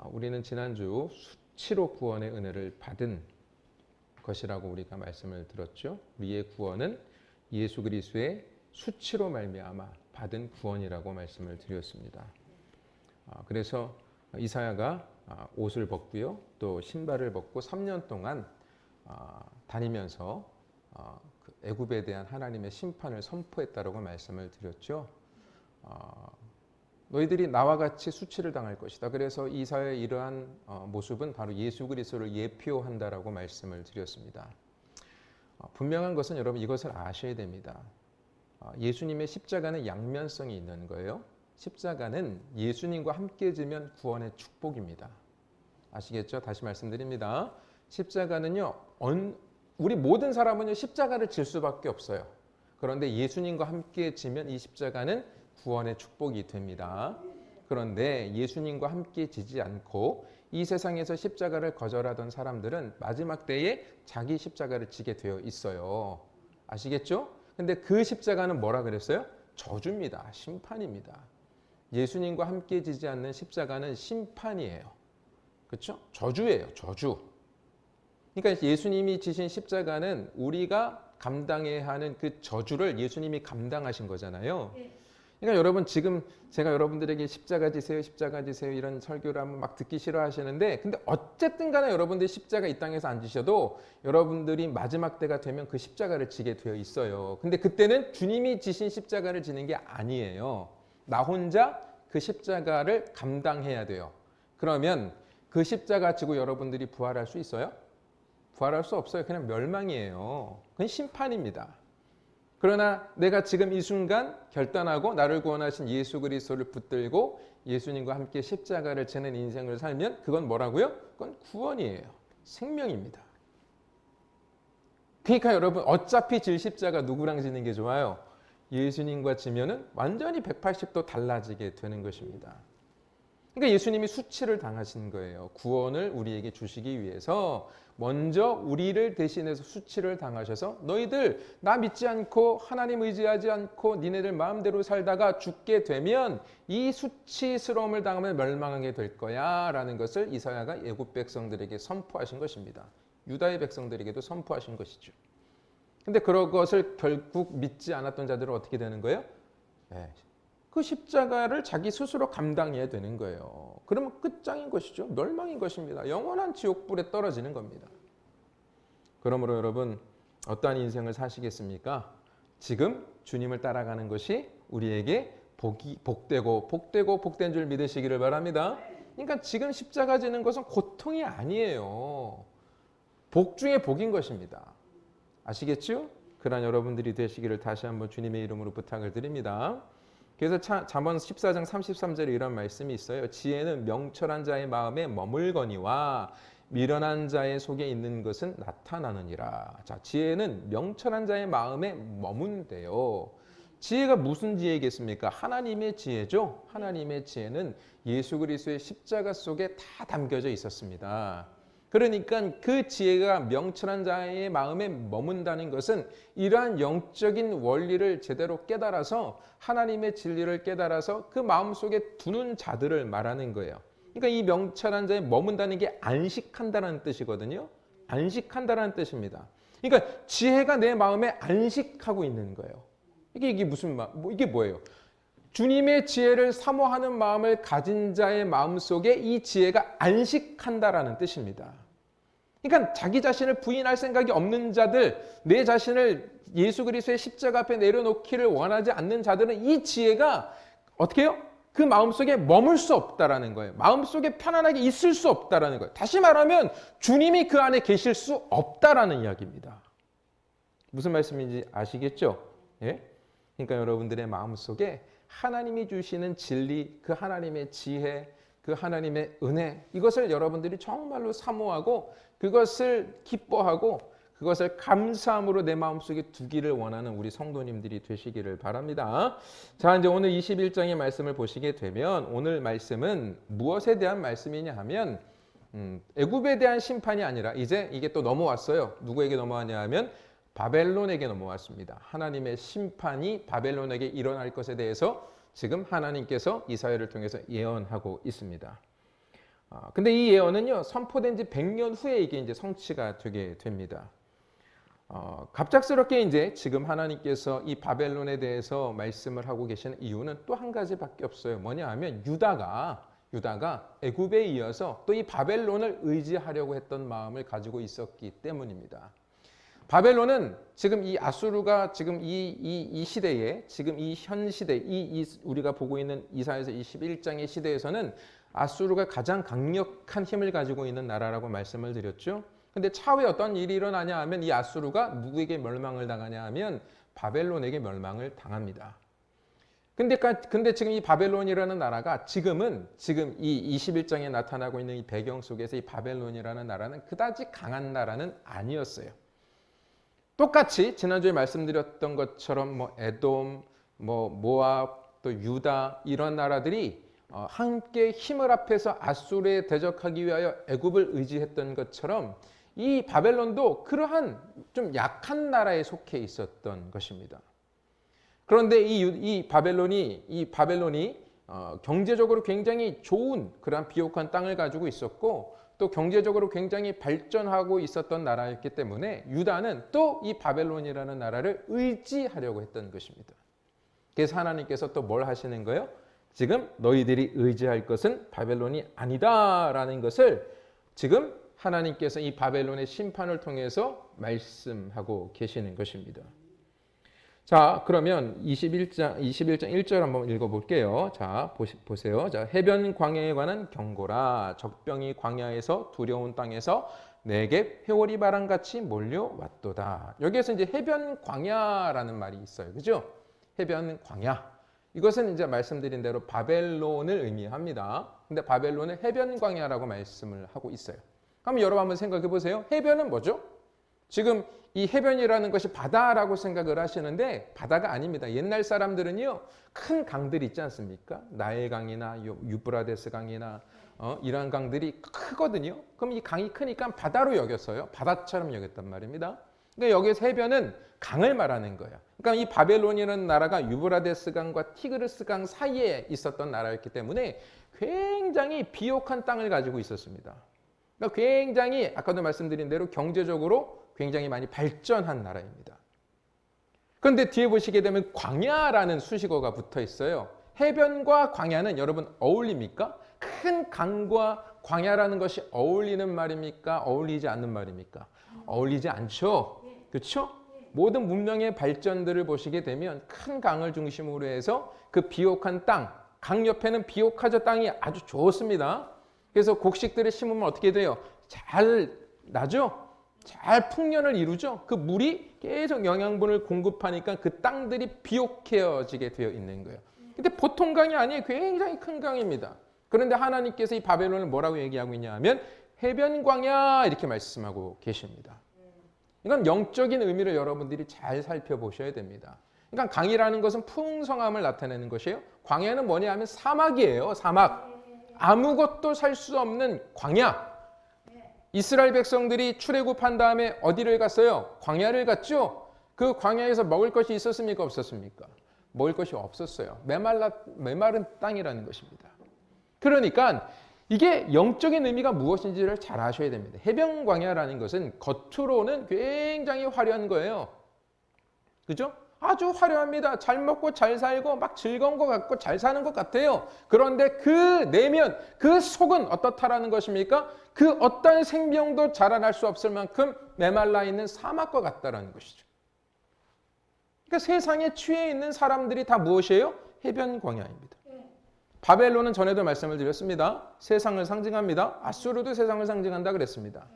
우리는 지난주 수치로 구원의 은혜를 받은 것이라고 우리가 말씀을 들었죠. 우리의 구원은 예수 그리스도의 수치로 말미암아 받은 구원이라고 말씀을 드렸습니다. 그래서 이사야가 옷을 벗고요, 또 신발을 벗고 3년 동안 다니면서 애굽에 대한 하나님의 심판을 선포했다라고 말씀을 드렸죠. 너희들이 나와 같이 수치를 당할 것이다. 그래서 이사야의 이러한 모습은 바로 예수 그리스도를 예표한다라고 말씀을 드렸습니다. 분명한 것은 여러분 이것을 아셔야 됩니다. 예수님의 십자가는 양면성이 있는 거예요. 십자가는 예수님과 함께 지면 구원의 축복입니다. 아시겠죠? 다시 말씀드립니다. 십자가는요, 우리 모든 사람은요 십자가를 질 수밖에 없어요. 그런데 예수님과 함께 지면 이 십자가는 구원의 축복이 됩니다. 그런데 예수님과 함께 지지 않고 이 세상에서 십자가를 거절하던 사람들은 마지막 때에 자기 십자가를 지게 되어 있어요. 아시겠죠? 근데 그 십자가는 뭐라 그랬어요? 저주입니다. 심판입니다. 예수님과 함께 지지 않는 십자가는 심판이에요. 그렇죠? 저주예요. 저주. 그러니까 예수님이 지신 십자가는 우리가 감당해야 하는 그 저주를 예수님이 감당하신 거잖아요. 그러니까 여러분 지금 제가 여러분들에게 십자가 지세요, 십자가 지세요 이런 설교를 하면 막 듣기 싫어하시는데, 근데 어쨌든 간에 여러분들이 십자가 이 땅에서 안 지셔도 여러분들이 마지막 때가 되면 그 십자가를 지게 되어 있어요. 근데 그때는 주님이 지신 십자가를 지는 게 아니에요. 나 혼자 그 십자가를 감당해야 돼요. 그러면 그 십자가 지고 여러분들이 부활할 수 있어요? 부활할 수 없어요. 그냥 멸망이에요. 그건 심판입니다. 그러나 내가 지금 이 순간 결단하고 나를 구원하신 예수 그리스도를 붙들고 예수님과 함께 십자가를 지는 인생을 살면 그건 뭐라고요? 그건 구원이에요. 생명입니다. 그러니까 여러분 어차피 질 십자가 누구랑 지는 게 좋아요? 예수님과 지면은 완전히 180도 달라지게 되는 것입니다. 그러니까 예수님이 수치를 당하신 거예요. 구원을 우리에게 주시기 위해서 먼저 우리를 대신해서 수치를 당하셔서 너희들 나 믿지 않고 하나님 의지하지 않고 니네들 마음대로 살다가 죽게 되면 이 수치스러움을 당하면 멸망하게 될 거야 라는 것을 이사야가 애굽 백성들에게 선포하신 것입니다. 유다의 백성들에게도 선포하신 것이죠. 근데 그런 것을 결국 믿지 않았던 자들은 어떻게 되는 거예요? 그 십자가를 자기 스스로 감당해야 되는 거예요. 그러면 끝장인 것이죠. 멸망인 것입니다. 영원한 지옥불에 떨어지는 겁니다. 그러므로 여러분 어떠한 인생을 사시겠습니까? 지금 주님을 따라가는 것이 우리에게 복되고 복된 줄 믿으시기를 바랍니다. 그러니까 지금 십자가 지는 것은 고통이 아니에요. 복 중에 복인 것입니다. 아시겠죠? 그러한 여러분들이 되시기를 다시 한번 주님의 이름으로 부탁을 드립니다. 그래서 잠언 14장 33절에 이런 말씀이 있어요. 지혜는 명철한 자의 마음에 머물거니와 미련한 자의 속에 있는 것은 나타나느니라. 자, 지혜는 명철한 자의 마음에 머문대요. 지혜가 무슨 지혜겠습니까? 하나님의 지혜죠. 하나님의 지혜는 예수 그리스도의 십자가 속에 다 담겨져 있었습니다. 그러니까 그 지혜가 명철한 자의 마음에 머문다는 것은 이러한 영적인 원리를 제대로 깨달아서 하나님의 진리를 깨달아서 그 마음속에 두는 자들을 말하는 거예요. 그러니까 이 명철한 자에 머문다는 게 안식한다는 뜻이거든요. 안식한다는 뜻입니다. 그러니까 지혜가 내 마음에 안식하고 있는 거예요. 이게 무슨 이게 뭐예요? 주님의 지혜를 사모하는 마음을 가진 자의 마음속에 이 지혜가 안식한다라는 뜻입니다. 그러니까 자기 자신을 부인할 생각이 없는 자들, 내 자신을 예수 그리스도의 십자가 앞에 내려놓기를 원하지 않는 자들은 이 지혜가 어떻게 해요? 그 마음속에 머물 수 없다라는 거예요. 마음속에 편안하게 있을 수 없다라는 거예요. 다시 말하면 주님이 그 안에 계실 수 없다라는 이야기입니다. 무슨 말씀인지 아시겠죠? 예? 그러니까 여러분들의 마음속에 하나님이 주시는 진리, 그 하나님의 지혜, 그 하나님의 은혜, 이것을 여러분들이 정말로 사모하고 그것을 기뻐하고 그것을 감사함으로 내 마음속에 두기를 원하는 우리 성도님들이 되시기를 바랍니다. 자, 이제 오늘 21장의 말씀을 보시게 되면 오늘 말씀은 무엇에 대한 말씀이냐 하면 애굽에 대한 심판이 아니라 이제 이게 또 넘어왔어요. 누구에게 넘어왔냐 하면 바벨론에게 넘어왔습니다. 하나님의 심판이 바벨론에게 일어날 것에 대해서 지금 하나님께서 이사야를 통해서 예언하고 있습니다. 근데 이 예언은요, 선포된 지 100년 후에 이게 이제 성취가 되게 됩니다. 갑작스럽게 이제 지금 하나님께서 이 바벨론에 대해서 말씀을 하고 계시는 이유는 또 한 가지밖에 없어요. 뭐냐 하면 유다가 애굽에 이어서 또 이 바벨론을 의지하려고 했던 마음을 가지고 있었기 때문입니다. 바벨론은 지금 이 아수르가 지금 이 시대에 지금 이 현 시대 우리가 보고 있는 이사야서 21장의 시대에서는 아수르가 가장 강력한 힘을 가지고 있는 나라라고 말씀을 드렸죠. 근데 차후에 어떤 일이 일어나냐 하면 이 아수르가 누구에게 멸망을 당하냐 하면 바벨론에게 멸망을 당합니다. 근데 지금 이 바벨론이라는 나라가 지금 이 21장에 나타나고 있는 이 배경 속에서 이 바벨론이라는 나라는 그다지 강한 나라는 아니었어요. 똑같이 지난주에 말씀드렸던 것처럼 뭐 에돔, 뭐 모압, 또 유다 이런 나라들이 함께 힘을 합해서 아수르에 대적하기 위하여 애굽을 의지했던 것처럼 이 바벨론도 그러한 좀 약한 나라에 속해 있었던 것입니다. 그런데 이 바벨론이 경제적으로 굉장히 좋은 그런 비옥한 땅을 가지고 있었고 또 경제적으로 굉장히 발전하고 있었던 나라였기 때문에 유다는 또 이 바벨론이라는 나라를 의지하려고 했던 것입니다. 그래서 하나님께서 또 뭘 하시는 거예요? 지금 너희들이 의지할 것은 바벨론이 아니다라는 것을 지금 하나님께서 이 바벨론의 심판을 통해서 말씀하고 계시는 것입니다. 자, 그러면 21장 1절 한번 읽어볼게요. 자, 보세요. 자, 해변 광야에 관한 경고라. 적병이 광야에서 두려운 땅에서 내게 회오리 바람같이 몰려왔도다. 여기에서 이제 해변 광야라는 말이 있어요. 그죠? 해변 광야. 이것은 이제 말씀드린 대로 바벨론을 의미합니다. 근데 바벨론은 해변 광야라고 말씀을 하고 있어요. 그럼 여러분 한번 생각해 보세요. 해변은 뭐죠? 지금 이 해변이라는 것이 바다라고 생각을 하시는데 바다가 아닙니다. 옛날 사람들은요, 큰 강들이 있지 않습니까? 나일강이나 유브라데스 강이나 이러한 강들이 크거든요. 그럼 이 강이 크니까 바다로 여겼어요. 바다처럼 여겼단 말입니다. 그러니까 여기서 해변은 강을 말하는 거예요. 그러니까 이 바벨론이라는 나라가 유브라데스 강과 티그리스 강 사이에 있었던 나라였기 때문에 굉장히 비옥한 땅을 가지고 있었습니다. 그러니까 굉장히 아까도 말씀드린 대로 경제적으로 굉장히 많이 발전한 나라입니다. 그런데 뒤에 보시게 되면 광야라는 수식어가 붙어 있어요. 해변과 광야는 여러분 어울립니까? 큰 강과 광야라는 것이 어울리는 말입니까? 어울리지 않는 말입니까? 어울리지 않죠. 그렇죠? 모든 문명의 발전들을 보시게 되면 큰 강을 중심으로 해서 그 비옥한 땅, 강 옆에는 비옥하죠. 땅이 아주 좋습니다. 그래서 곡식들을 심으면 어떻게 돼요? 잘 나죠? 잘 풍년을 이루죠. 그 물이 계속 영양분을 공급하니까 그 땅들이 비옥해지게 되어 있는 거예요. 근데 보통 강이 아니에요. 굉장히 큰 강입니다. 그런데 하나님께서 이 바벨론을 뭐라고 얘기하고 있냐 하면 해변 광야 이렇게 말씀하고 계십니다. 이건 영적인 의미를 여러분들이 잘 살펴보셔야 됩니다. 그러니까 강이라는 것은 풍성함을 나타내는 것이에요. 광야는 뭐냐 하면 사막이에요. 사막. 아무것도 살 수 없는 광야. 이스라엘 백성들이 출애굽한 다음에 어디를 갔어요? 광야를 갔죠? 그 광야에서 먹을 것이 있었습니까? 없었습니까? 먹을 것이 없었어요. 메마른 땅이라는 것입니다. 그러니까 이게 영적인 의미가 무엇인지를 잘 아셔야 됩니다. 해변 광야라는 것은 겉으로는 굉장히 화려한 거예요. 그죠? 아주 화려합니다. 잘 먹고 잘 살고 막 즐거운 것 같고 잘 사는 것 같아요. 그런데 그 내면, 그 속은 어떻다라는 것입니까? 그 어떤 생명도 자라날 수 없을 만큼 메말라 있는 사막과 같다라는 것이죠. 그러니까 세상에 취해 있는 사람들이 다 무엇이에요? 해변 광야입니다. 바벨론은 전에도 말씀을 드렸습니다. 세상을 상징합니다. 아수르도 세상을 상징한다 그랬습니다.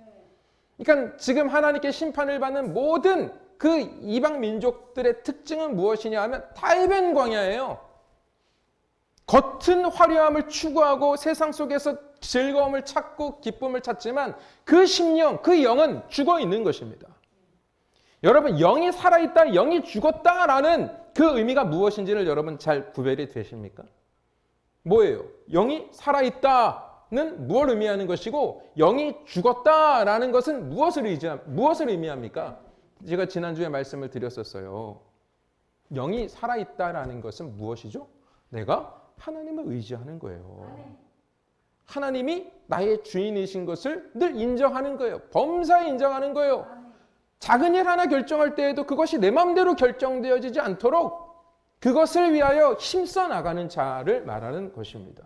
그러니까 지금 하나님께 심판을 받는 모든 그 이방 민족들의 특징은 무엇이냐 하면 다 해변 광야예요. 겉은 화려함을 추구하고 세상 속에서 즐거움을 찾고 기쁨을 찾지만 그 심령, 그 영은 죽어 있는 것입니다. 여러분, 영이 살아있다, 영이 죽었다라는 그 의미가 무엇인지를 여러분 잘 구별이 되십니까? 뭐예요? 영이 살아있다는 무엇을 의미하는 것이고 영이 죽었다라는 것은 무엇을 의미합니까? 제가 지난주에 말씀을 드렸었어요. 영이 살아있다라는 것은 무엇이죠? 내가 하나님을 의지하는 거예요. 하나님이 나의 주인이신 것을 늘 인정하는 거예요. 범사에 인정하는 거예요. 작은 일 하나 결정할 때에도 그것이 내 마음대로 결정되어지지 않도록 그것을 위하여 힘써 나가는 자를 말하는 것입니다.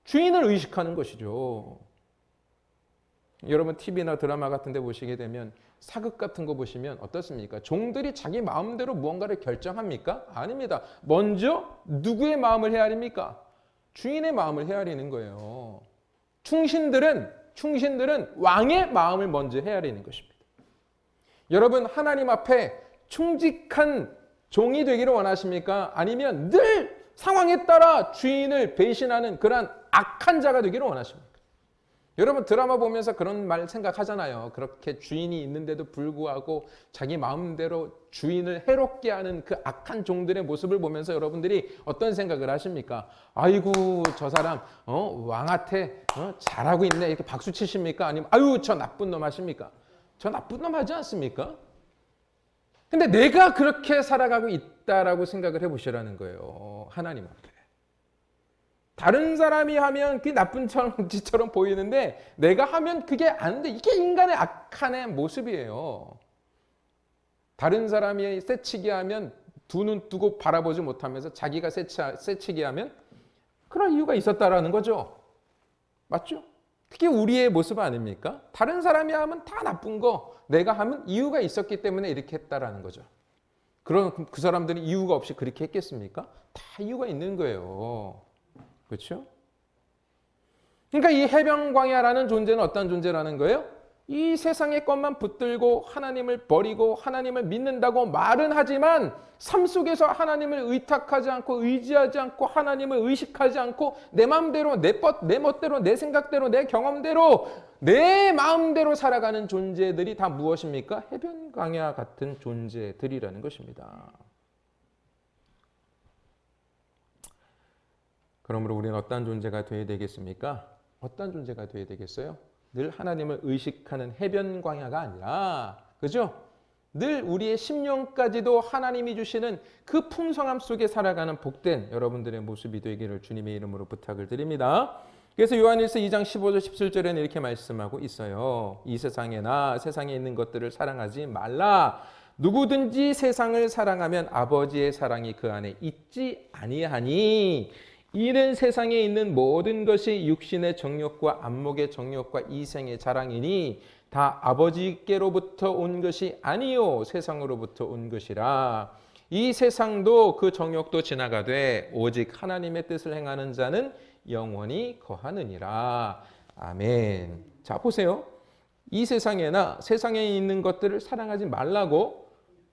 주인을 의식하는 것이죠. 여러분 TV나 드라마 같은 데 보시게 되면 사극 같은 거 보시면 어떻습니까? 종들이 자기 마음대로 무언가를 결정합니까? 아닙니다. 먼저 누구의 마음을 헤아립니까? 주인의 마음을 헤아리는 거예요. 충신들은 왕의 마음을 먼저 헤아리는 것입니다. 여러분 하나님 앞에 충직한 종이 되기를 원하십니까? 아니면 늘 상황에 따라 주인을 배신하는 그러한 악한 자가 되기를 원하십니까? 여러분 드라마 보면서 그런 말 생각하잖아요. 그렇게 주인이 있는데도 불구하고 자기 마음대로 주인을 해롭게 하는 그 악한 종들의 모습을 보면서 여러분들이 어떤 생각을 하십니까? 아이고 저 사람 왕한테 잘하고 있네 이렇게 박수 치십니까? 아니면 아유 저 나쁜 놈 하십니까? 저 나쁜 놈 하지 않습니까? 근데 내가 그렇게 살아가고 있다라고 생각을 해보시라는 거예요. 하나님 앞에. 다른 사람이 하면 그게 나쁜 짓처럼 보이는데 내가 하면 그게 안 돼. 이게 인간의 악한 모습이에요. 다른 사람이 새치기 하면 두 눈 뜨고 바라보지 못하면서 자기가 새치기 하면 그런 이유가 있었다라는 거죠. 맞죠? 그게 우리의 모습 아닙니까? 다른 사람이 하면 다 나쁜 거 내가 하면 이유가 있었기 때문에 이렇게 했다라는 거죠. 그럼 그 사람들은 이유가 없이 그렇게 했겠습니까? 다 이유가 있는 거예요. 그렇죠? 그러니까 이 해변광야라는 존재는 어떤 존재라는 거예요? 이 세상의 것만 붙들고 하나님을 버리고 하나님을 믿는다고 말은 하지만 삶 속에서 하나님을 의탁하지 않고 의지하지 않고 하나님을 의식하지 않고 내 마음대로 내 멋대로 내 생각대로 내 경험대로 내 마음대로 살아가는 존재들이 다 무엇입니까? 해변광야 같은 존재들이라는 것입니다. 그러므로 우리는 어떤 존재가 되어야 되겠습니까? 어떤 존재가 되어야 되겠어요? 늘 하나님을 의식하는 해변광야가 아니라, 그죠? 늘 우리의 심령까지도 하나님이 주시는 그 풍성함 속에 살아가는 복된 여러분들의 모습이 되기를 주님의 이름으로 부탁을 드립니다. 그래서 요한일서 2장 15절 17절에는 이렇게 말씀하고 있어요. 이 세상에나 세상에 있는 것들을 사랑하지 말라. 누구든지 세상을 사랑하면 아버지의 사랑이 그 안에 있지 아니하니 이는 세상에 있는 모든 것이 육신의 정욕과 안목의 정욕과 이생의 자랑이니 다 아버지께로부터 온 것이 아니요 세상으로부터 온 것이라. 이 세상도 그 정욕도 지나가되 오직 하나님의 뜻을 행하는 자는 영원히 거하느니라. 아멘. 자 보세요. 이 세상에나 세상에 있는 것들을 사랑하지 말라고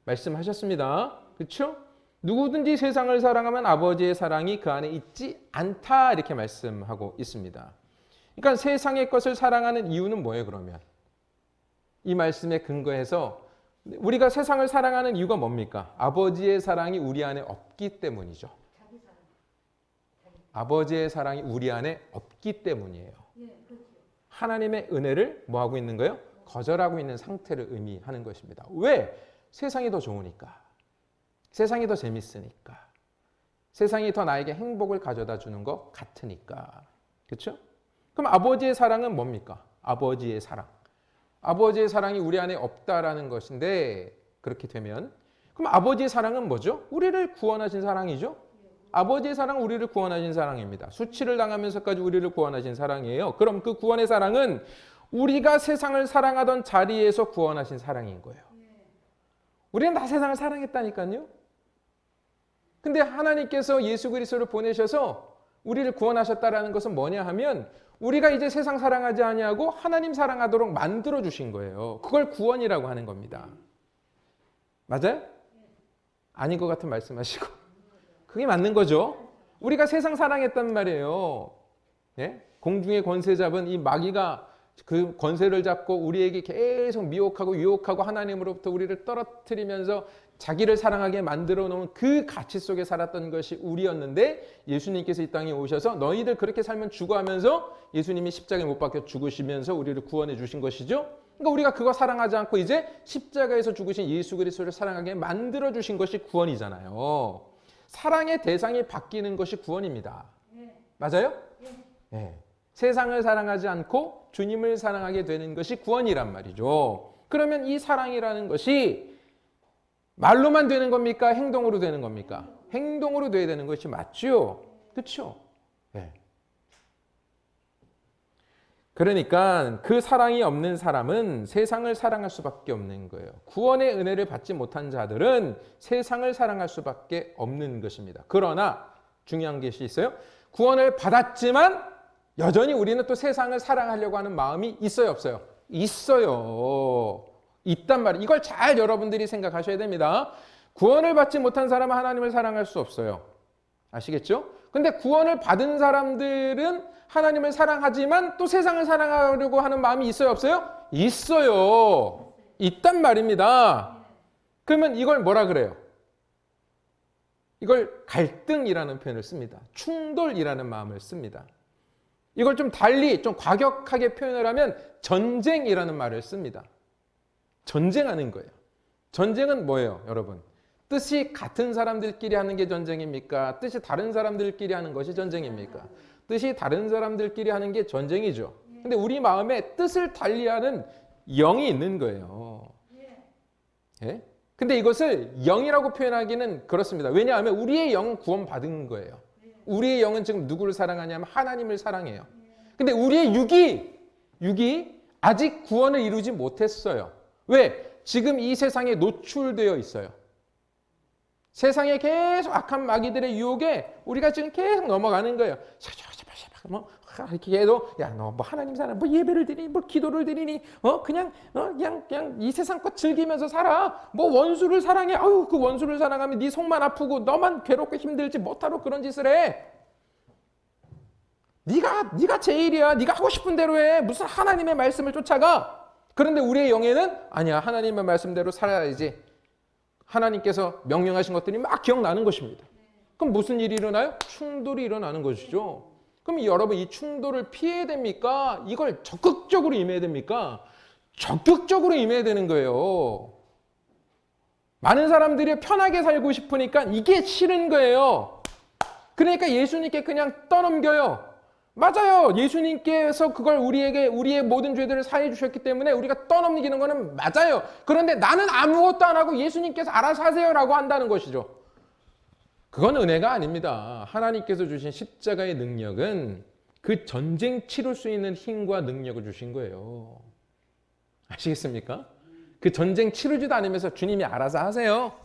말씀하셨습니다. 그렇죠? 누구든지 세상을 사랑하면 아버지의 사랑이 그 안에 있지 않다 이렇게 말씀하고 있습니다. 그러니까 세상의 것을 사랑하는 이유는 뭐예요 그러면? 이 말씀에 근거해서 우리가 세상을 사랑하는 이유가 뭡니까? 아버지의 사랑이 우리 안에 없기 때문이죠. 아버지의 사랑이 우리 안에 없기 때문이에요. 하나님의 은혜를 뭐하고 있는 거예요? 거절하고 있는 상태를 의미하는 것입니다. 왜? 세상이 더 좋으니까. 세상이 더 재밌으니까. 세상이 더 나에게 행복을 가져다 주는 것 같으니까. 그렇죠? 그럼 아버지의 사랑은 뭡니까? 아버지의 사랑. 아버지의 사랑이 우리 안에 없다라는 것인데 그렇게 되면 그럼 아버지의 사랑은 뭐죠? 우리를 구원하신 사랑이죠? 아버지의 사랑은 우리를 구원하신 사랑입니다. 수치를 당하면서까지 우리를 구원하신 사랑이에요. 그럼 그 구원의 사랑은 우리가 세상을 사랑하던 자리에서 구원하신 사랑인 거예요. 우리는 다 세상을 사랑했다니까요. 근데 하나님께서 예수 그리스도를 보내셔서 우리를 구원하셨다라는 것은 뭐냐 하면 우리가 이제 세상 사랑하지 아니하고 하나님 사랑하도록 만들어 주신 거예요. 그걸 구원이라고 하는 겁니다. 맞아요? 아닌 것 같은 말씀하시고 그게 맞는 거죠. 우리가 세상 사랑했단 말이에요. 예? 공중의 권세 잡은 이 마귀가 그 권세를 잡고 우리에게 계속 미혹하고 유혹하고 하나님으로부터 우리를 떨어뜨리면서 자기를 사랑하게 만들어 놓은 그 가치 속에 살았던 것이 우리였는데 예수님께서 이 땅에 오셔서 너희들 그렇게 살면 죽어 하면서 예수님이 십자가에 못 박혀 죽으시면서 우리를 구원해 주신 것이죠. 그러니까 우리가 그거 사랑하지 않고 이제 십자가에서 죽으신 예수 그리스도를 사랑하게 만들어 주신 것이 구원이잖아요. 사랑의 대상이 바뀌는 것이 구원입니다. 맞아요? 네. 세상을 사랑하지 않고 주님을 사랑하게 되는 것이 구원이란 말이죠. 그러면 이 사랑이라는 것이 말로만 되는 겁니까? 행동으로 되는 겁니까? 행동으로 돼야 되는 것이 맞죠. 그렇죠? 네. 그러니까 그 사랑이 없는 사람은 세상을 사랑할 수밖에 없는 거예요. 구원의 은혜를 받지 못한 자들은 세상을 사랑할 수밖에 없는 것입니다. 그러나 중요한 것이 있어요. 구원을 받았지만 여전히 우리는 또 세상을 사랑하려고 하는 마음이 있어요, 없어요? 있어요. 있단 말이에요. 이걸 잘 여러분들이 생각하셔야 됩니다. 구원을 받지 못한 사람은 하나님을 사랑할 수 없어요. 아시겠죠? 근데 구원을 받은 사람들은 하나님을 사랑하지만 또 세상을 사랑하려고 하는 마음이 있어요, 없어요? 있어요. 있단 말입니다. 그러면 이걸 뭐라 그래요? 이걸 갈등이라는 표현을 씁니다. 충돌이라는 마음을 씁니다. 이걸 좀 달리, 좀 과격하게 표현을 하면 전쟁이라는 말을 씁니다. 전쟁하는 거예요. 전쟁은 뭐예요, 여러분? 뜻이 같은 사람들끼리 하는 게 전쟁입니까? 뜻이 다른 사람들끼리 하는 것이 전쟁입니까? 뜻이 다른 사람들끼리 하는 게 전쟁이죠. 근데 우리 마음에 뜻을 달리하는 영이 있는 거예요. 예? 근데 이것을 영이라고 표현하기는 그렇습니다. 왜냐하면 우리의 영은 구원받은 거예요. 우리의 영은 지금 누구를 사랑하냐면 하나님을 사랑해요. 근데 우리의 육이 아직 구원을 이루지 못했어요. 왜? 지금 이 세상에 노출되어 있어요. 세상에 계속 악한 마귀들의 유혹에 우리가 지금 계속 넘어가는 거예요. 뭐 이렇게 해도 야 너 뭐 하나님 사랑 뭐 예배를 드리니 뭐 기도를 드리니 그냥 이 세상 것 즐기면서 살아. 뭐 원수를 사랑해. 아유 그 원수를 사랑하면 네 속만 아프고 너만 괴롭고 힘들지 못하러 그런 짓을 해. 네가 제일이야. 네가 하고 싶은 대로 해. 무슨 하나님의 말씀을 쫓아가. 그런데 우리의 영에는 아니야. 하나님의 말씀대로 살아야지. 하나님께서 명령하신 것들이 막 기억나는 것입니다. 그럼 무슨 일이 일어나요? 충돌이 일어나는 것이죠. 그럼 여러분 이 충돌을 피해야 됩니까? 이걸 적극적으로 임해야 됩니까? 적극적으로 임해야 되는 거예요. 많은 사람들이 편하게 살고 싶으니까 이게 싫은 거예요. 그러니까 예수님께 그냥 떠넘겨요. 맞아요. 예수님께서 그걸 우리의 모든 죄들을 사해 주셨기 때문에 우리가 떠넘기는 거는 맞아요. 그런데 나는 아무것도 안 하고 예수님께서 알아서 하세요라고 한다는 것이죠. 그건 은혜가 아닙니다. 하나님께서 주신 십자가의 능력은 그 전쟁 치를 수 있는 힘과 능력을 주신 거예요. 아시겠습니까? 그 전쟁 치르지도 않으면서 주님이 알아서 하세요.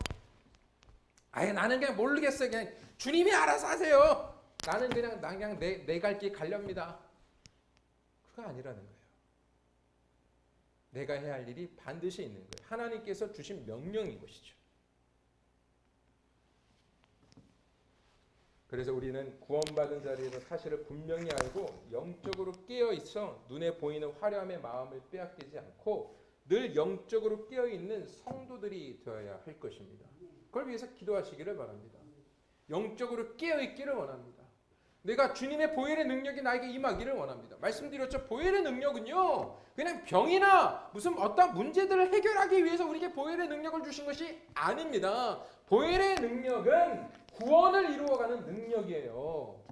아예 나는 그냥 모르겠어요. 그냥 주님이 알아서 하세요. 나는 그냥 내 갈 길 갈렵니다. 그거 아니라는 거예요. 내가 해야 할 일이 반드시 있는 거예요. 하나님께서 주신 명령인 것이죠. 그래서 우리는 구원받은 자리에서 사실을 분명히 알고 영적으로 깨어있어 눈에 보이는 화려함의 마음을 빼앗기지 않고 늘 영적으로 깨어있는 성도들이 되어야 할 것입니다. 그걸 위해서 기도하시기를 바랍니다. 영적으로 깨어있기를 원합니다. 내가 주님의 보혈의 능력이 나에게 임하기를 원합니다. 말씀드렸죠. 보혈의 능력은요. 그냥 병이나 무슨 어떤 문제들을 해결하기 위해서 우리에게 보혈의 능력을 주신 것이 아닙니다. 보혈의 능력은 구원을 이루어가는 능력이에요.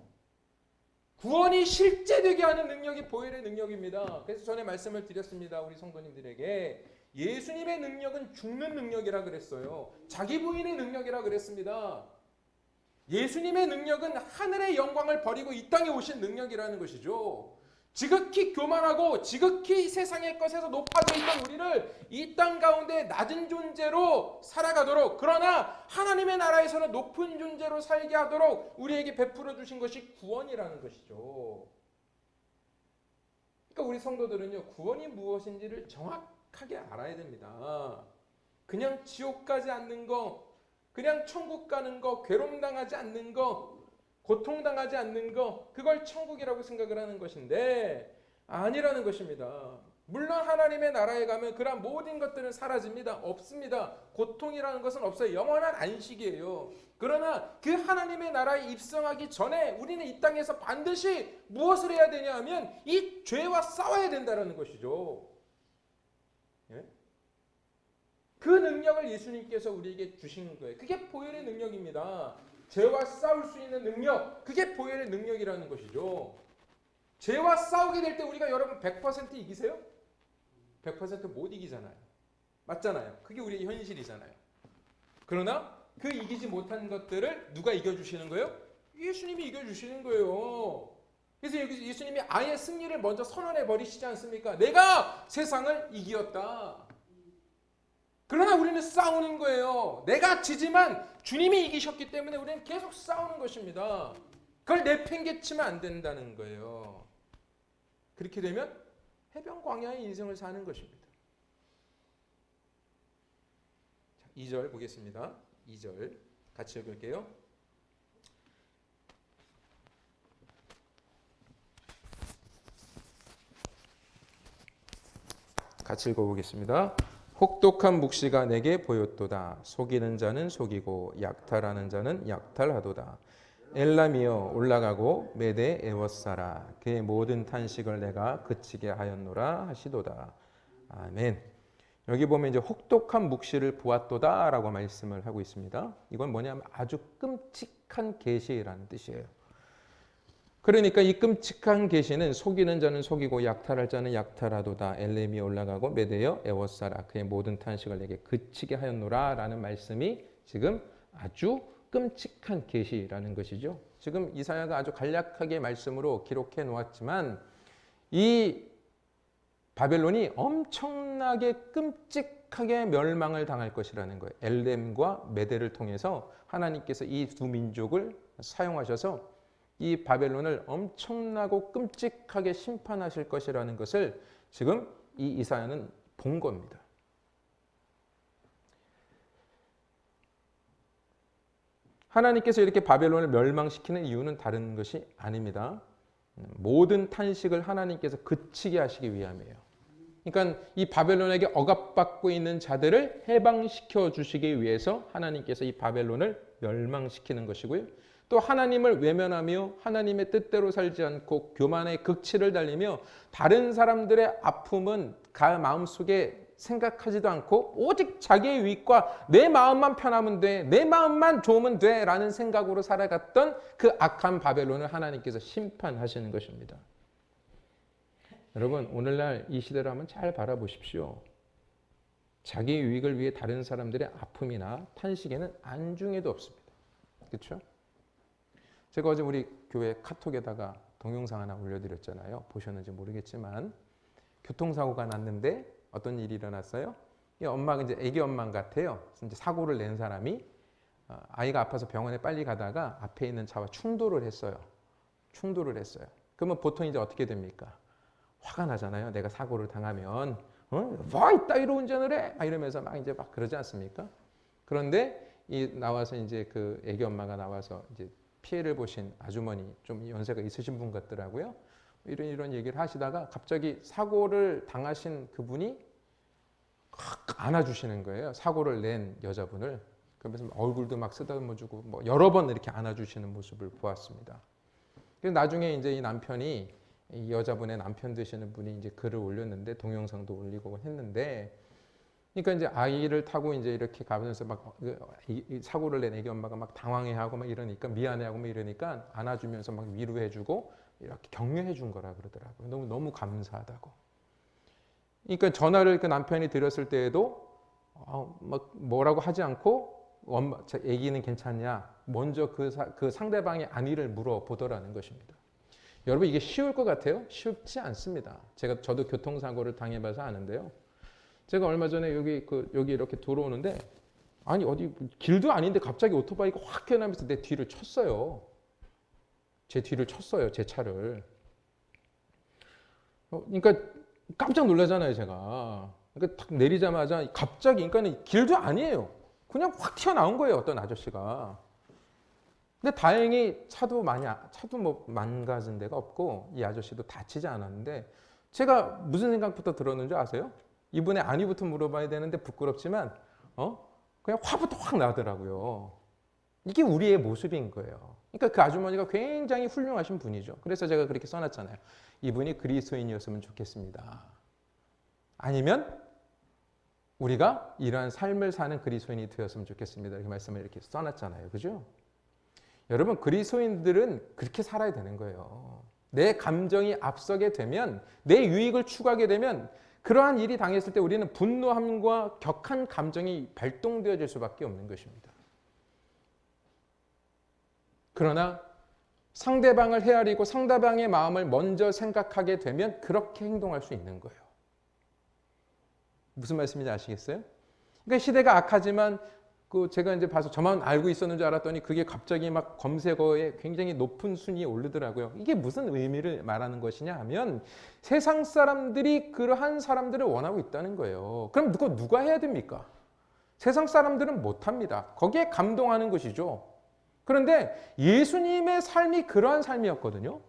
구원이 실제되게 하는 능력이 보혈의 능력입니다. 그래서 전에 말씀을 드렸습니다. 우리 성도님들에게. 예수님의 능력은 죽는 능력이라 그랬어요. 자기 부인의 능력이라 그랬습니다. 예수님의 능력은 하늘의 영광을 버리고 이 땅에 오신 능력이라는 것이죠. 지극히 교만하고 지극히 세상의 것에서 높아져 있던 우리를 이 땅 가운데 낮은 존재로 살아가도록, 그러나 하나님의 나라에서는 높은 존재로 살게 하도록 우리에게 베풀어 주신 것이 구원이라는 것이죠. 그러니까 우리 성도들은요, 구원이 무엇인지를 정확하게 알아야 됩니다. 그냥 지옥 가지 않는 거, 그냥 천국 가는 거, 괴롭당하지 않는 거, 고통당하지 않는 거, 그걸 천국이라고 생각을 하는 것인데 아니라는 것입니다. 물론 하나님의 나라에 가면 그런 모든 것들은 사라집니다. 없습니다. 고통이라는 것은 없어요. 영원한 안식이에요. 그러나 그 하나님의 나라에 입성하기 전에 우리는 이 땅에서 반드시 무엇을 해야 되냐 하면 이 죄와 싸워야 된다는 것이죠. 예? 그 능력을 예수님께서 우리에게 주신 거예요. 그게 보혈의 능력입니다. 죄와 싸울 수 있는 능력, 그게 보혈의 능력이라는 것이죠. 죄와 싸우게 될 때 우리가 여러분 100% 이기세요? 100%못 이기잖아요. 맞잖아요. 그게 우리의 현실이잖아요. 그러나 그 이기지 못한 것들을 누가 이겨주시는 거예요? 예수님이 이겨주시는 거예요. 그래서 여기 예수님이 아예 승리를 먼저 선언해 버리시지 않습니까? 내가 세상을 이기었다. 그러나 우리는 싸우는 거예요. 내가 지지만 주님이 이기셨기 때문에 우리는 계속 싸우는 것입니다. 그걸 내팽개치면 안 된다는 거예요. 그렇게 되면 해변 광야의 인생을 사는 것입니다. 자, 2절 보겠습니다. 2절 같이 읽을게요. 같이 읽어보겠습니다. 혹독한 묵시가 내게 보였도다. 속이는 자는 속이고 약탈하는 자는 약탈하도다. 엘람이여 올라가고 메대 에워싸라. 그의 모든 탄식을 내가 그치게 하였노라 하시도다. 아멘. 여기 보면 이제 혹독한 묵시를 보았도다라고 말씀을 하고 있습니다. 이건 뭐냐면 아주 끔찍한 계시라는 뜻이에요. 그러니까 이 끔찍한 계시는 속이는 자는 속이고 약탈할 자는 약탈하도다. 엘렘이 올라가고 메대여 에워싸라. 그의 모든 탄식을 내게 그치게 하였노라 라는 말씀이 지금 아주 끔찍한 계시라는 것이죠. 지금 이사야가 아주 간략하게 말씀으로 기록해 놓았지만 이 바벨론이 엄청나게 끔찍하게 멸망을 당할 것이라는 거예요. 엘렘과 메대를 통해서 하나님께서 이 두 민족을 사용하셔서 이 바벨론을 엄청나고 끔찍하게 심판하실 것이라는 것을 지금 이 이사야는 본 겁니다. 하나님께서 이렇게 바벨론을 멸망시키는 이유는 다른 것이 아닙니다. 모든 탄식을 하나님께서 그치게 하시기 위함이에요. 그러니까 이 바벨론에게 억압받고 있는 자들을 해방시켜 주시기 위해서 하나님께서 이 바벨론을 멸망시키는 것이고요. 또 하나님을 외면하며 하나님의 뜻대로 살지 않고 교만의 극치를 달리며 다른 사람들의 아픔은 마음속에 생각하지도 않고 오직 자기의 유익과 내 마음만 편하면 돼, 내 마음만 좋으면 돼 라는 생각으로 살아갔던 그 악한 바벨론을 하나님께서 심판하시는 것입니다. 여러분 오늘날 이 시대를 한번 잘 바라보십시오. 자기 유익을 위해 다른 사람들의 아픔이나 탄식에는 안중에도 없습니다. 그렇죠? 제가 어제 우리 교회 카톡에다가 동영상 하나 올려드렸잖아요. 보셨는지 모르겠지만 교통사고가 났는데 어떤 일이 일어났어요? 이 엄마가 이제 애기 엄마 같아요. 이제 사고를 낸 사람이 아이가 아파서 병원에 빨리 가다가 앞에 있는 차와 충돌을 했어요. 그러면 보통 이제 어떻게 됩니까? 화가 나잖아요. 내가 사고를 당하면 뭐 이따위로 운전을 해? 이러면서 막 이제 막 그러지 않습니까? 그런데 이 나와서 이제 그 애기 엄마가 나와서 이제 피해를 보신 아주머니 좀 연세가 있으신 분 같더라고요. 이런 얘기를 하시다가 갑자기 사고를 당하신 그분이 안아주시는 거예요. 사고를 낸 여자분을. 그러면서 얼굴도 막 쓰다듬어주고 뭐 여러 번 이렇게 안아주시는 모습을 보았습니다. 그래서 나중에 이제 이 남편이 이 여자분의 남편 되시는 분이 이제 글을 올렸는데 동영상도 올리고 했는데, 그러니까 이제 아이를 타고 이제 이렇게 가면서 막 이 사고를 낸 애기 엄마가 막 당황해하고 막 이러니까 미안해하고 막 이러니까 안아주면서 막 위로해주고 이렇게 격려해준 거라 그러더라고요. 너무 감사하다고. 그러니까 전화를 그 남편이 드렸을 때에도 막 뭐라고 하지 않고 엄마, 애기는 괜찮냐? 먼저 그 상대방의 안위를 물어보더라는 것입니다. 여러분 이게 쉬울 것 같아요? 쉽지 않습니다. 저도 교통사고를 당해봐서 아는데요. 제가 얼마 전에 여기 이렇게 들어오는데 아니 어디 길도 아닌데 갑자기 오토바이가 확 튀어나오면서 내 뒤를 쳤어요. 제 뒤를 쳤어요. 제 차를. 그러니까 깜짝 놀라잖아요, 제가. 그러니까 탁 내리자마자 갑자기, 그러니까 길도 아니에요. 그냥 확 튀어나온 거예요, 어떤 아저씨가. 근데 다행히 차도 뭐 망가진 데가 없고 이 아저씨도 다치지 않았는데 제가 무슨 생각부터 들었는지 아세요? 이분의 안위부터 물어봐야 되는데 부끄럽지만 그냥 화부터 확 나더라고요. 이게 우리의 모습인 거예요. 그러니까 그 아주머니가 굉장히 훌륭하신 분이죠. 그래서 제가 그렇게 써놨잖아요. 이분이 그리스도인이었으면 좋겠습니다. 아니면 우리가 이러한 삶을 사는 그리스도인이 되었으면 좋겠습니다. 이렇게 말씀을 이렇게 써놨잖아요. 그죠? 여러분 그리스도인들은 그렇게 살아야 되는 거예요. 내 감정이 앞서게 되면, 내 유익을 추구하게 되면 그러한 일이 당했을 때 우리는 분노함과 격한 감정이 발동되어질 수밖에 없는 것입니다. 그러나 상대방을 헤아리고 상대방의 마음을 먼저 생각하게 되면 그렇게 행동할 수 있는 거예요. 무슨 말씀인지 아시겠어요? 그러니까 시대가 악하지만 제가 이제 봐서 저만 알고 있었는 줄 알았더니 그게 갑자기 막 검색어에 굉장히 높은 순위에 오르더라고요. 이게 무슨 의미를 말하는 것이냐 하면 세상 사람들이 그러한 사람들을 원하고 있다는 거예요. 그럼 누가 해야 됩니까? 세상 사람들은 못합니다. 거기에 감동하는 것이죠. 그런데 예수님의 삶이 그러한 삶이었거든요.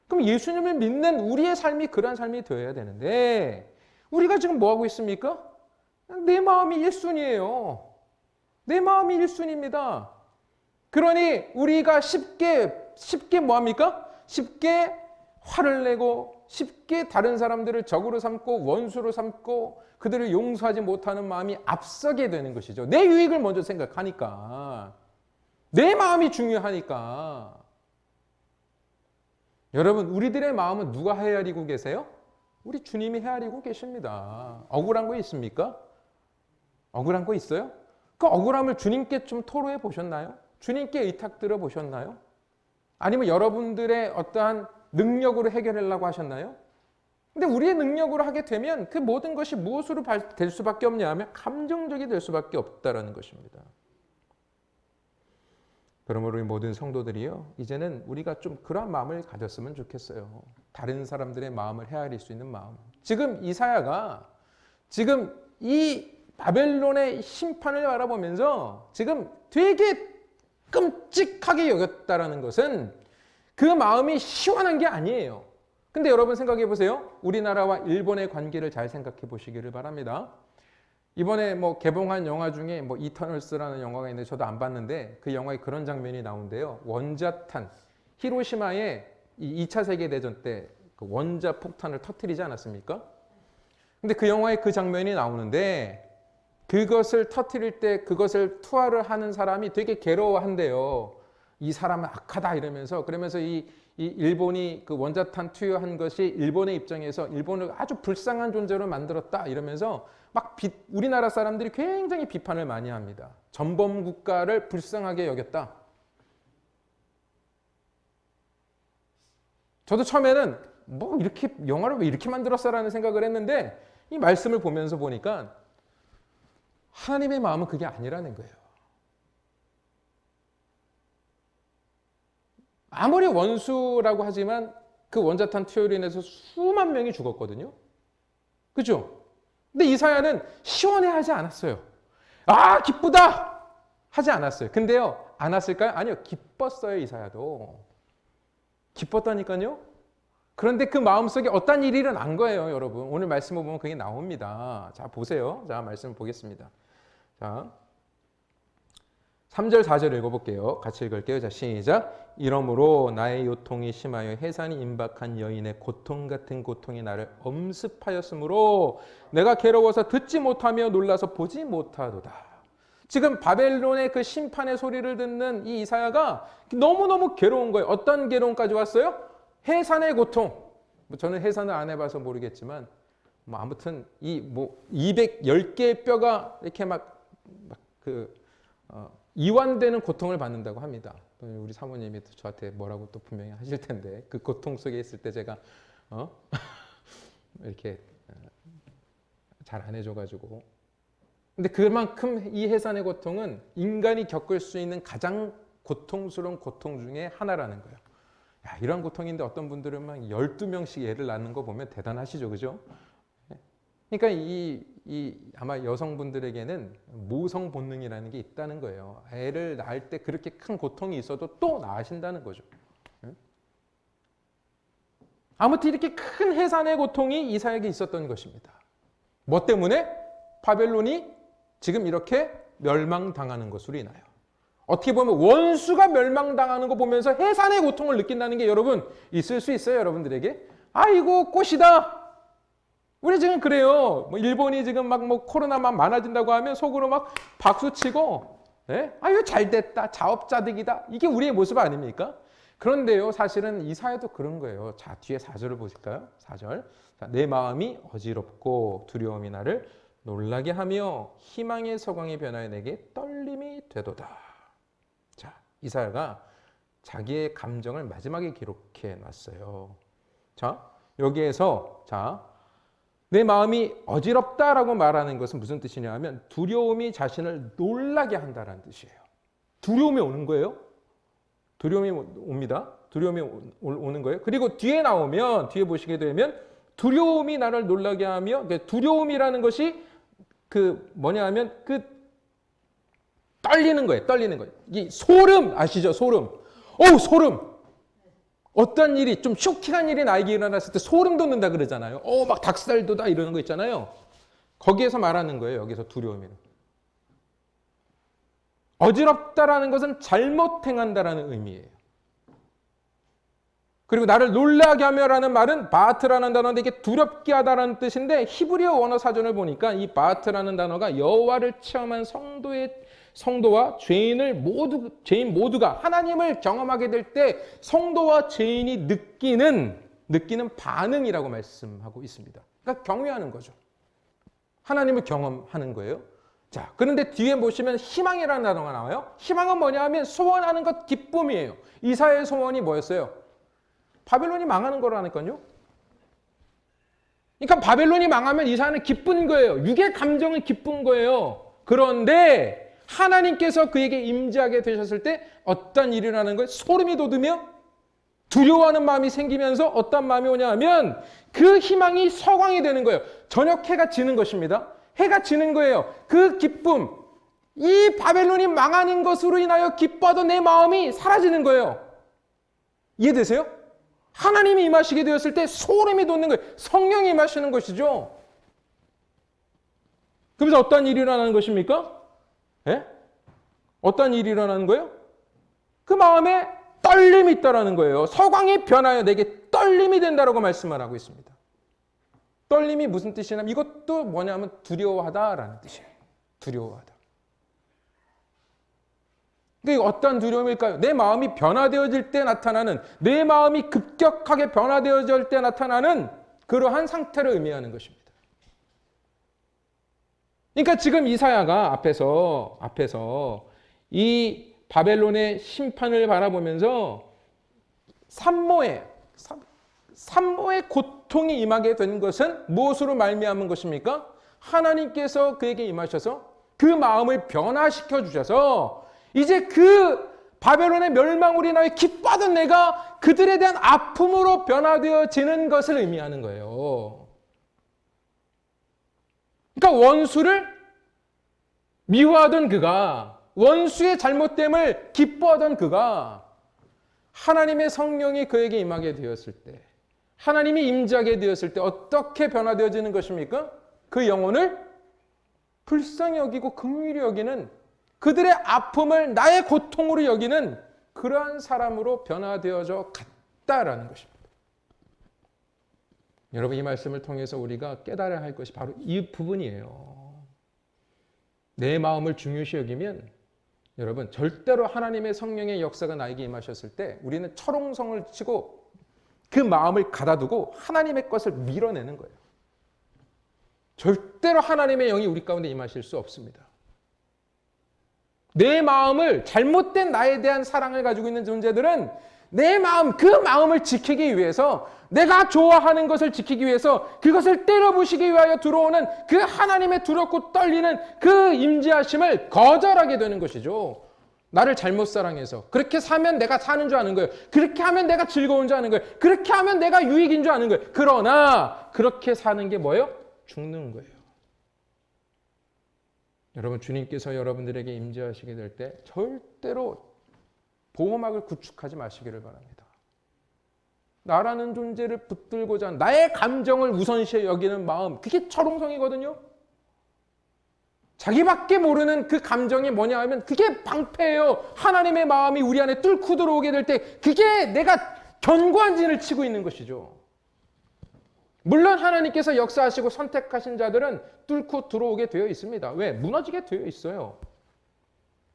그럼 예수님을 믿는 우리의 삶이 그러한 삶이 되어야 되는데 우리가 지금 뭐 하고 있습니까? 내 마음이 1순위예요. 내 마음이 1순위입니다. 그러니 우리가 쉽게 뭐 합니까? 쉽게 화를 내고 쉽게 다른 사람들을 적으로 삼고 원수로 삼고 그들을 용서하지 못하는 마음이 앞서게 되는 것이죠. 내 유익을 먼저 생각하니까. 내 마음이 중요하니까. 여러분, 우리들의 마음은 누가 헤아리고 계세요? 우리 주님이 헤아리고 계십니다. 억울한 거 있습니까? 억울한 거 있어요? 그 억울함을 주님께 좀 토로해 보셨나요? 주님께 의탁 들어 보셨나요? 아니면 여러분들의 어떠한 능력으로 해결하려고 하셨나요? 근데 우리의 능력으로 하게 되면 그 모든 것이 무엇으로 될 수밖에 없냐 하면 감정적이 될 수밖에 없다라는 것입니다. 그러므로 우리 모든 성도들이요, 이제는 우리가 좀 그러한 마음을 가졌으면 좋겠어요. 다른 사람들의 마음을 헤아릴 수 있는 마음. 지금 이사야가 지금 이 바벨론의 심판을 바라보면서 지금 되게 끔찍하게 여겼다라는 것은 그 마음이 시원한 게 아니에요. 근데 여러분 생각해 보세요. 우리나라와 일본의 관계를 잘 생각해 보시기를 바랍니다. 이번에 개봉한 영화 중에 이터널스라는 영화가 있는데 저도 안 봤는데 그 영화에 그런 장면이 나오는데요. 원자탄, 히로시마에 2차 세계대전 때 그 원자 폭탄을 터뜨리지 않았습니까? 근데 그 영화에 그 장면이 나오는데 그것을 터뜨릴 때 그것을 투하를 하는 사람이 되게 괴로워한대요. 이 사람은 악하다 이러면서. 그러면서 이 일본이 그 원자탄 투여한 것이 일본의 입장에서 일본을 아주 불쌍한 존재로 만들었다 이러면서 막 우리나라 사람들이 굉장히 비판을 많이 합니다. 전범 국가를 불쌍하게 여겼다. 저도 처음에는 이렇게 영화를 왜 이렇게 만들었어라는 생각을 했는데 이 말씀을 보면서 보니까 하나님의 마음은 그게 아니라는 거예요. 아무리 원수라고 하지만 그 원자탄 투여로 인해서 수만 명이 죽었거든요. 그죠? 근데 이사야는 시원해하지 않았어요. 아, 기쁘다! 하지 않았어요. 근데요, 안 왔을까요? 아니요, 기뻤어요, 이사야도. 기뻤다니까요? 그런데 그 마음속에 어떤 일이 일어난 거예요, 여러분. 오늘 말씀을 보면 그게 나옵니다. 자, 보세요. 자, 말씀을 보겠습니다. 자, 3절, 4절 읽어볼게요. 같이 읽을게요. 자, 시작. 이러므로 나의 요통이 심하여 해산이 임박한 여인의 고통 같은 고통이 나를 엄습하였으므로 내가 괴로워서 듣지 못하며 놀라서 보지 못하도다. 지금 바벨론의 그 심판의 소리를 듣는 이 이사야가 너무너무 괴로운 거예요. 어떤 괴로움까지 왔어요? 해산의 고통. 저는 해산을 안 해봐서 모르겠지만 아무튼 210개의 뼈가 이렇게 이완되는 고통을 받는다고 합니다. 우리 사모님이 저한테 뭐라고 또 분명히 하실 텐데 그 고통 속에 있을 때 제가 이렇게 잘 안 해줘가지고. 근데 그만큼 이 해산의 고통은 인간이 겪을 수 있는 가장 고통스러운 고통 중에 하나라는 거예요. 야, 이런 고통인데 어떤 분들은 막 12명씩 애를 낳는 거 보면 대단하시죠, 그죠? 그러니까 아마 여성분들에게는 모성 본능이라는 게 있다는 거예요. 애를 낳을 때 그렇게 큰 고통이 있어도 또 낳으신다는 거죠. 아무튼 이렇게 큰 해산의 고통이 이사야에게 있었던 것입니다. 뭐 때문에? 바벨론이 지금 이렇게 멸망당하는 것으로 인하여. 어떻게 보면 원수가 멸망당하는 거 보면서 해산의 고통을 느낀다는 게 여러분 있을 수 있어요, 여러분들에게? 아이고, 꽃이다. 우리 지금 그래요. 일본이 지금 코로나만 많아진다고 하면 속으로 막 박수치고, 아유, 잘 됐다. 자업자득이다. 이게 우리의 모습 아닙니까? 그런데요, 사실은 이사야도 그런 거예요. 자, 뒤에 4절을 보실까요? 4절. 자, 내 마음이 어지럽고 두려움이 나를 놀라게 하며 희망의 서광이 변하여 내게 떨림이 되도다. 자, 이사야가 자기의 감정을 마지막에 기록해 놨어요. 자, 여기에서 내 마음이 어지럽다라고 말하는 것은 무슨 뜻이냐 하면 두려움이 자신을 놀라게 한다는 뜻이에요. 두려움이 오는 거예요. 두려움이 옵니다. 두려움이 오는 거예요. 그리고 뒤에 나오면, 뒤에 보시게 되면 두려움이 나를 놀라게 하며, 두려움이라는 것이 뭐냐 하면 떨리는 거예요. 떨리는 거예요. 이 소름 아시죠? 소름. 소름. 어떤 일이 좀 쇼킹한 일이 나에게 일어났을 때 소름 돋는다 그러잖아요. 막 닭살 돋아 이러는 거 있잖아요. 거기에서 말하는 거예요. 여기서 두려움이는. 어지럽다라는 것은 잘못 행한다라는 의미예요. 그리고 나를 놀라게 하며라는 말은 바트라는 단어인데 이게 두렵게 하다라는 뜻인데 히브리어 원어 사전을 보니까 이 바트라는 단어가 여호와를 체험한 성도와 죄인 모두가 하나님을 경험하게 될 때 성도와 죄인이 느끼는 반응이라고 말씀하고 있습니다. 그러니까 경외하는 거죠. 하나님을 경험하는 거예요. 자, 그런데 뒤에 보시면 희망이라는 단어가 나와요. 희망은 뭐냐 하면 소원하는 것 기쁨이에요. 이사야의 소원이 뭐였어요? 바벨론이 망하는 거라니까요. 그러니까 바벨론이 망하면 이사야는 기쁜 거예요. 육의 감정은 기쁜 거예요. 그런데 하나님께서 그에게 임재하게 되셨을 때 어떤 일이 일어나는 거예요? 소름이 돋으며 두려워하는 마음이 생기면서 어떤 마음이 오냐 하면 그 희망이 서광이 되는 거예요. 저녁 해가 지는 것입니다. 해가 지는 거예요. 그 기쁨, 이 바벨론이 망하는 것으로 인하여 기뻐하던 내 마음이 사라지는 거예요. 이해되세요? 하나님이 임하시게 되었을 때 소름이 돋는 거예요. 성령이 임하시는 것이죠. 그래서 어떤 일이 일어나는 것입니까? 예? 어떤 일이 일어나는 거예요? 그 마음에 떨림이 있다라는 거예요. 서광이 변하여 내게 떨림이 된다라고 말씀을 하고 있습니다. 떨림이 무슨 뜻이냐면 이것도 뭐냐면 두려워하다라는 뜻이에요. 두려워하다. 그게 어떤 두려움일까요? 내 마음이 변화되어질 때 나타나는, 내 마음이 급격하게 변화되어질 때 나타나는 그러한 상태를 의미하는 것입니다. 그러니까 지금 이사야가 앞에서 이 바벨론의 심판을 바라보면서 산모의 고통이 임하게 된 것은 무엇으로 말미암은 것입니까? 하나님께서 그에게 임하셔서 그 마음을 변화시켜 주셔서 이제 그 바벨론의 멸망으로 인하여 기뻐하던 내가 그들에 대한 아픔으로 변화되어지는 것을 의미하는 거예요. 그러니까 원수를 미워하던 그가, 원수의 잘못됨을 기뻐하던 그가 하나님의 성령이 그에게 임하게 되었을 때, 하나님이 임재하게 되었을 때 어떻게 변화되어지는 것입니까? 그 영혼을 불쌍히 여기고 긍휼히 여기는, 그들의 아픔을 나의 고통으로 여기는 그러한 사람으로 변화되어져 갔다라는 것입니다. 여러분, 이 말씀을 통해서 우리가 깨달아야 할 것이 바로 이 부분이에요. 내 마음을 중요시 여기면 여러분, 절대로 하나님의 성령의 역사가 나에게 임하셨을 때 우리는 철옹성을 치고 그 마음을 가다두고 하나님의 것을 밀어내는 거예요. 절대로 하나님의 영이 우리 가운데 임하실 수 없습니다. 내 마음을, 잘못된 나에 대한 사랑을 가지고 있는 존재들은 내 마음, 그 마음을 지키기 위해서, 내가 좋아하는 것을 지키기 위해서, 그것을 때려부시기 위하여 들어오는 그 하나님의 두렵고 떨리는 그 임재하심을 거절하게 되는 것이죠. 나를 잘못 사랑해서 그렇게 사면 내가 사는 줄 아는 거예요. 그렇게 하면 내가 즐거운 줄 아는 거예요. 그렇게 하면 내가 유익인 줄 아는 거예요. 그러나 그렇게 사는 게 뭐예요? 죽는 거예요. 여러분, 주님께서 여러분들에게 임재하시게 될 때 절대로 보호막을 구축하지 마시기를 바랍니다. 나라는 존재를 붙들고자 하는, 나의 감정을 우선시해 여기는 마음, 그게 철옹성이거든요. 자기밖에 모르는 그 감정이 뭐냐 하면 그게 방패예요. 하나님의 마음이 우리 안에 뚫고 들어오게 될 때 그게 내가 견고한 진을 치고 있는 것이죠. 물론 하나님께서 역사하시고 선택하신 자들은 뚫고 들어오게 되어 있습니다. 왜? 무너지게 되어 있어요.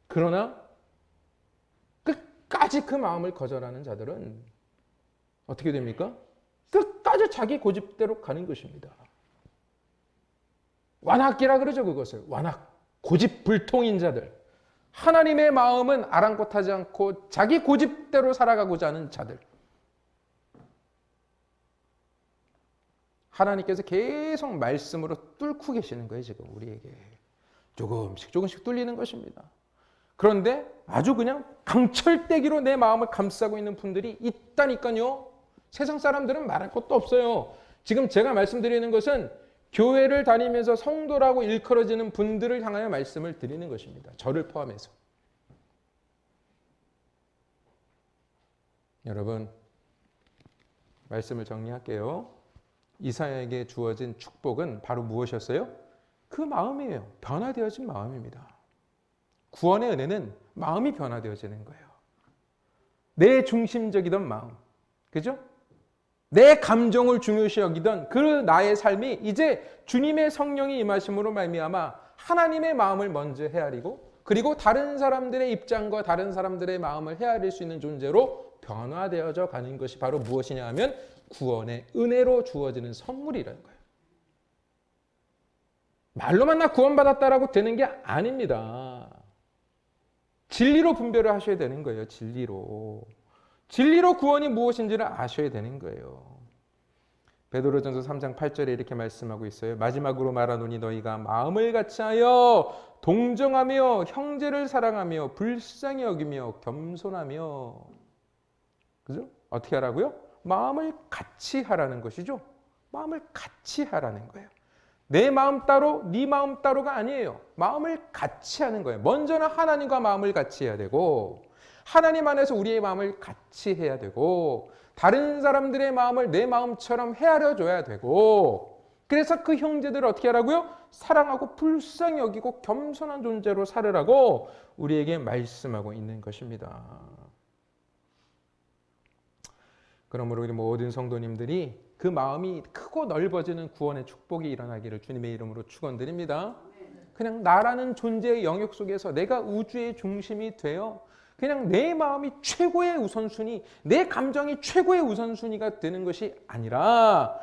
그러나 끝까지 그 마음을 거절하는 자들은 어떻게 됩니까? 끝까지 자기 고집대로 가는 것입니다. 완악기라 그러죠, 그것을. 완악, 고집불통인 자들. 하나님의 마음은 아랑곳하지 않고 자기 고집대로 살아가고자 하는 자들. 하나님께서 계속 말씀으로 뚫고 계시는 거예요, 지금 우리에게. 조금씩 조금씩 뚫리는 것입니다. 그런데 아주 그냥 강철대기로 내 마음을 감싸고 있는 분들이 있다니까요. 세상 사람들은 말할 것도 없어요. 지금 제가 말씀드리는 것은 교회를 다니면서 성도라고 일컬어지는 분들을 향하여 말씀을 드리는 것입니다. 저를 포함해서. 여러분, 말씀을 정리할게요. 이사야에게 주어진 축복은 바로 무엇이었어요? 그 마음이에요. 변화되어진 마음입니다. 구원의 은혜는 마음이 변화되어지는 거예요. 내 중심적이던 마음, 그죠? 내 감정을 중요시 여기던 그 나의 삶이 이제 주님의 성령이 임하심으로 말미암아 하나님의 마음을 먼저 헤아리고 그리고 다른 사람들의 입장과 다른 사람들의 마음을 헤아릴 수 있는 존재로 변화되어져 가는 것이 바로 무엇이냐 하면 구원의 은혜로 주어지는 선물이라는 거예요. 말로만 나 구원받았다라고 되는 게 아닙니다. 진리로 분별을 하셔야 되는 거예요. 진리로. 진리로 구원이 무엇인지를 아셔야 되는 거예요. 베드로전서 3장 8절에 이렇게 말씀하고 있어요. 마지막으로 말하노니 너희가 마음을 같이하여 동정하며 형제를 사랑하며 불쌍히 여기며 겸손하며, 그죠? 어떻게 하라고요? 마음을 같이 하라는 것이죠. 마음을 같이 하라는 거예요. 내 마음 따로, 네 마음 따로가 아니에요. 마음을 같이 하는 거예요. 먼저는 하나님과 마음을 같이 해야 되고 하나님 안에서 우리의 마음을 같이 해야 되고 다른 사람들의 마음을 내 마음처럼 헤아려 줘야 되고 그래서 그 형제들을 어떻게 하라고요? 사랑하고 불쌍히 여기고 겸손한 존재로 살으라고 우리에게 말씀하고 있는 것입니다. 그러므로 우리 모든 성도님들이 그 마음이 크고 넓어지는 구원의 축복이 일어나기를 주님의 이름으로 축원드립니다. 그냥 나라는 존재의 영역 속에서 내가 우주의 중심이 되어 그냥 내 마음이 최고의 우선순위, 내 감정이 최고의 우선순위가 되는 것이 아니라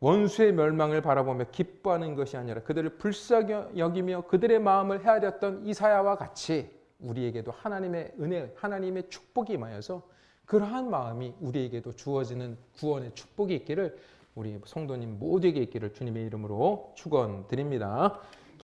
원수의 멸망을 바라보며 기뻐하는 것이 아니라 그들을 불쌍히 여기며 그들의 마음을 헤아렸던 이사야와 같이 우리에게도 하나님의 은혜, 하나님의 축복이 임하여서 그러한 마음이 우리에게도 주어지는 구원의 축복이 있기를 우리 성도님 모두에게 있기를 주님의 이름으로 축원드립니다.